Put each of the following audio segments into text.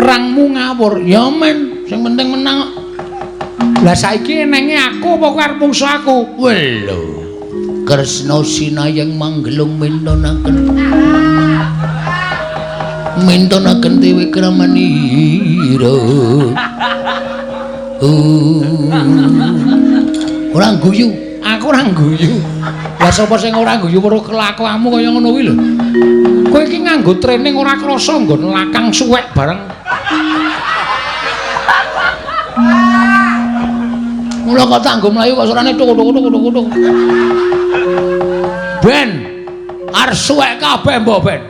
kerangmu ngawur. Ya men, sing penting menang. Lah saiki enenge aku apa arep mungsu aku? Welo. Kresna sinayang manggelung mintonaken dewe kramanira. Ora guyu, aku ora guyu. Lah sapa sing ora guyu weruh kelakuanmu kaya ngono kuwi lho. Kowe iki nganggo training ora krasa nggon lakang suwek bareng. Mula kok tak nggo mlayu kok surane tuk. Ben, arep suwek kabeh mbok Ben.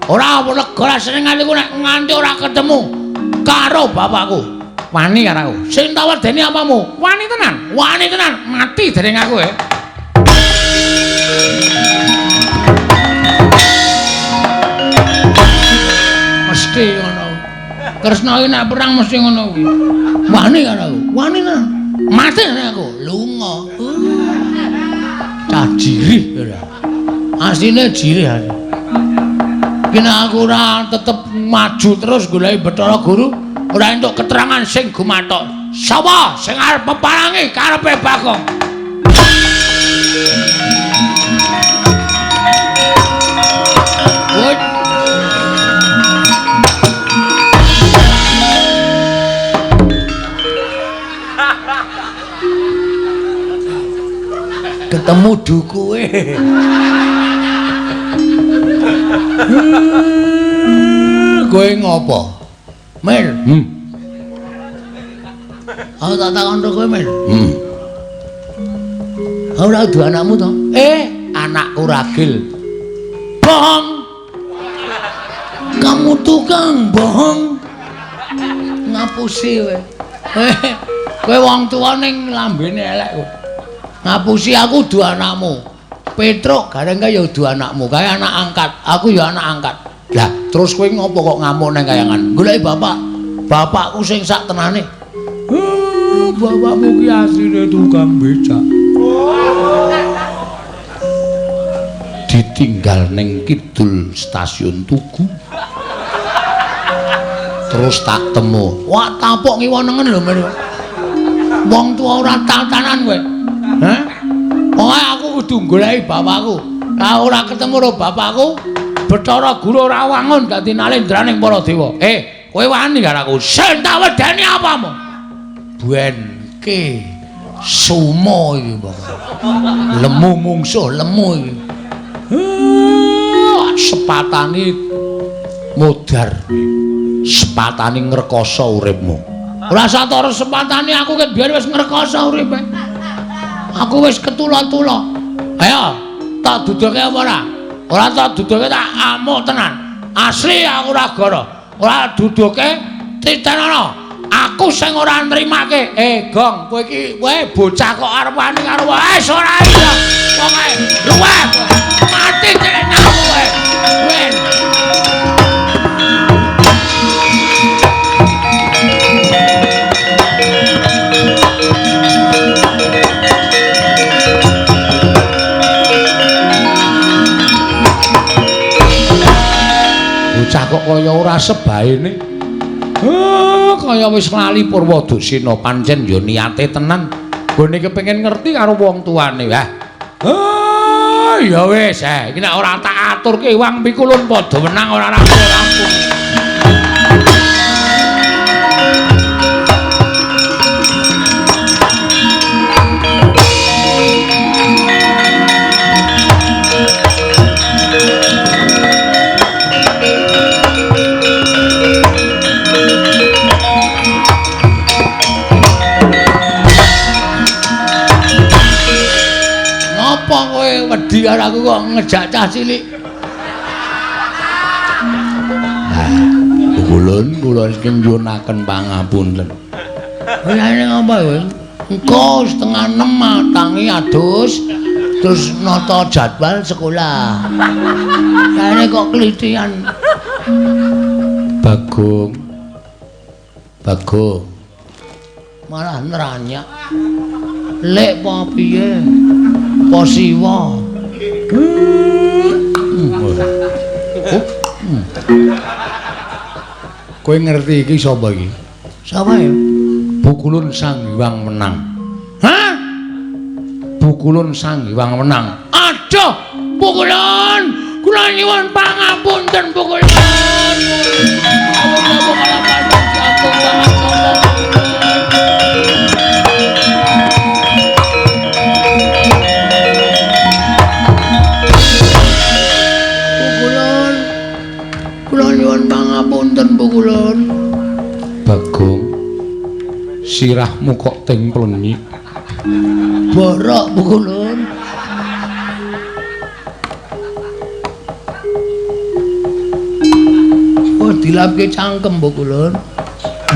Ora lega seneng atiku nek nganti ora ketemu karo bapakku. Wani karo aku. Sing tak wedeni apamu? Wani tenan. Mati dereng aku Mesti ngono. Kresna iki nek perang mesti ngono kuwi. Wani karo aku. Wani tenan. Mati dereng aku. Lunga. Cah jirih ora. Asline jirih aku. Kena aku ora tetep maju terus goleki Bathara Guru. Ora entuk keterangan sing gumathok. Sapa sing arep peparangi karepe Bagong? Woi. Ketemu dukuwe. Kowe ngopo? Mel. Aku tak takon kowe, Mel. Ora duwe anakmu to? Anakku Ragil. Bohong. Kamu tukang bohong. Ngapusi kowe. Kowe wong tuwa ning lambene elek kowe. Ngapusi aku duwe anakmu. Petruk gareng kaya duwe anakmu, kaya anak angkat. Aku ya anak angkat. Lah, terus kowe ngopo kok ngamuk nang kayangan? Goleki bapak. Bapakku sing sak tenane. Bapakmu ki asline tukang becak. Ditinggal ning kidul stasiun Tugu. Terus tak temu. Wah, tapok ngiwonengen lho, Men. Wong tuwa ora tatanan kowe. Hah? Pokoke aku kudu goleki bapakku. Lah ora ketemu karo bapakku, Bathara Guru ora wangun dadi nalendraning para dewa. Kowe wani karo aku. Sing tak wedeni apamu? Buenke sumo iki, Pak. Lemu mungsuh lemu iki. Sepatane modar. Sepatane ngrekoso uripmu. Ora satara sepatane aku ket biyen wis ngrekoso uripe. Aku wis ketula-tula. Ayo, tak duduke apa ora? Ora tak duduke tak amuk tenan. Asli aku ora goro. Ora duduke titenono. Aku sing ora nrimake. Gong, kowe iki bocah kok arep wani karo wis ora iya. Pokoke luweh. Mati jeneng kowe. Wen. Bocah kok kaya ora sebaene. Kaya wis lali Purwadasena pancen ya niate tenan. Gone kepengin ngerti karo wong tuane. Ya wis, iki nek ora tak aturke wong pikulun padha menang ora rampung. Wedi karo aku kok ngejak cah cilik. Kula iki nyuwunaken pangapunten. Lha ngapa kowe? Engko setengah 6 tangi adus terus nata jadwal sekolah. Kene kok klitian. Bagong. Malah neranyak. Lek apa piye? Posiwa. Kowe ngerti iki sapa iki? Sapa ya? Bukulun Sang Hyang Wenang. Hah? Bukulun Sang Hyang Wenang. Aduh, Bukulun, kula nyuwun pangapunten Bukulun. Bukulun, kula nyuwun pangapunten Bukulun. Bagong, sirahmu kok templenyik. Borok Bukulun. Oh, dilapke cangkem Bukulun.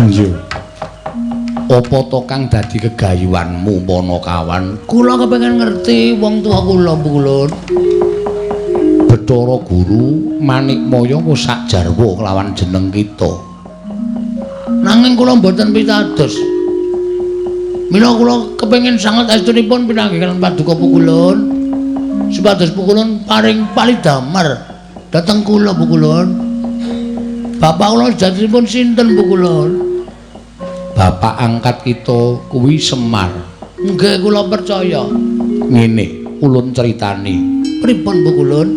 Iya. Apa to kang dadi gegayuhanmu Panakawan? Kula kepengin ngerti wong tua kula Bukulun. Bathara Guru Manikmaya wis sak jarwa kelawan jeneng kita. Nanging kula mboten pitados. Mila kula kepengin sanget astunipun pinanggihan paduka Pukulun. Supados Pukulun paring palidamar dhateng kula Pukulun. Bapak kula jadipun sinten Pukulun? Bapak angkat kita kuwi Semar. Nggih kula percaya. Ngene, ulun critani. Pripun Pukulun?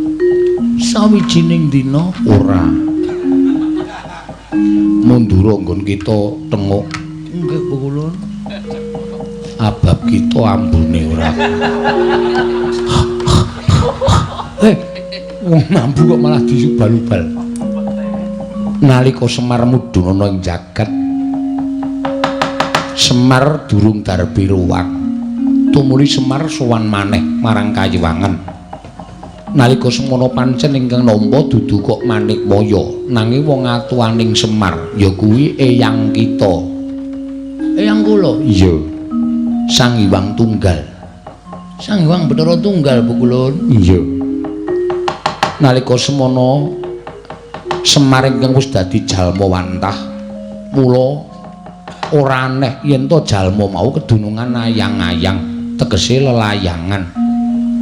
Sawijining dina Ora. Mundura nggon kita tenguk. nggih Pukulun. Abab kita ambune ora. Wong mambu kok malah disubal-ubal. Nalika Semar mudhun ana ing jagat, Semar durung darbi ruwak. Tumuli Semar sowan maneh marang Kayiwangen. Nalika semono pancen ingkang nampa dudu kok Manikmaya, nanging wong atuwaning Semar ya kuwi eyang kita. Eyang kula. Iya. Sang Hyang Tunggal. Sang Hyang Bathara Tunggal Pukulun. Iya. Nalika semono Semar ingkang wis dadi jalma wantah, mula ora aneh yen to jalma mau kedunungan ayang-ayang, tegese lelayangan.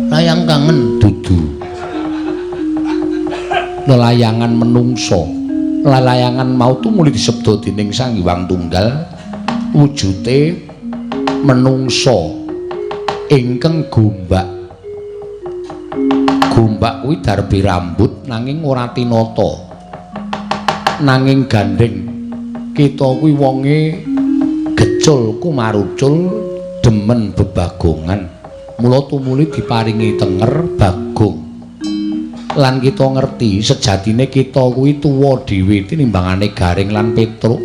Layang kangen Dudu. Lelayangan menungso. Lelayangan mau tumuli disebut dening Sang Hyang Tunggal wujute menungso ingkang gombak. Gombak kuwi darbi rambut nanging ora tinata. Nanging gandeng kita kuwi wonge gecul kumarucul demen bebagongan. Mula tumuli diparingi tenger Bagong. Lan kita ngerti sejatine kita kuwi tuwa dhewe tinimbangane Garing lan Petruk.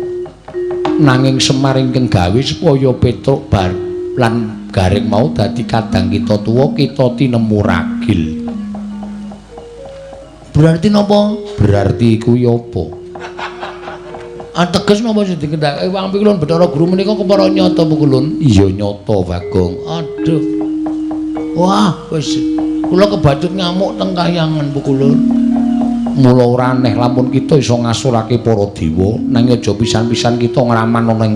Nanging Semar ingkang gawe supaya Petruk lan Garing mau dadi kadang kita tuwa, kita tinemu ragil. berarti napa? Berarti kuwi apa? Ateges napa sing dikendhake Wang Pikulun Bathara Guru menika kepara nyata Pukulun? Iya nyata Bagong. Aduh. Wah, wis kula kebacut ngamuk teng kahyangan Pukulun. Mula ora aneh lamun kita iso ngasurake para dewa, nanging aja pisan-pisan kita ngraman ana ing